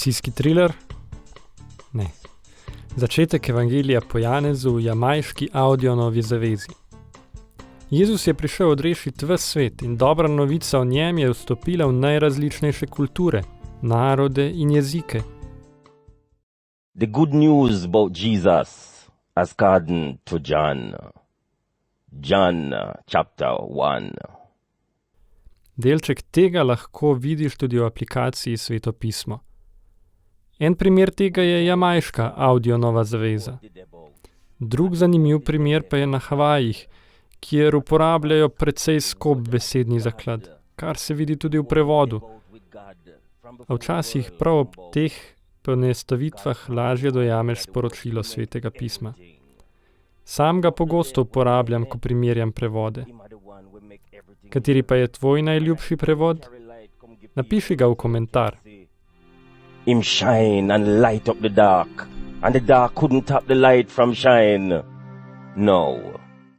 Akcijski triler? Ne. Začetek evangelija po Janezu v jamajški Audionovi zavezi. Jezus je prišel odrešiti ves svet in dobra novica o njem je vstopila v najrazličnejše kulture, narode in jezike. The good news about Jesus according to John. John chapter 1. Delček tega lahko vidiš tudi v aplikaciji Svetopismo. En primer tega je jamajška Audionova zaveza. Drug zanimiv primer pa je na Havajih, kjer uporabljajo precej skop besedni zaklad, kar se vidi tudi v prevodu. A včasih prav ob teh poenostavitvah lažje dojameš sporočilo Svetega pisma. Sam ga pogosto uporabljam, ko primerjam prevode. Kateri pa je tvoj najljubši prevod? Napiši ga v komentar. Him shine and light up the dark, and the dark couldn't stop the light from shine. No.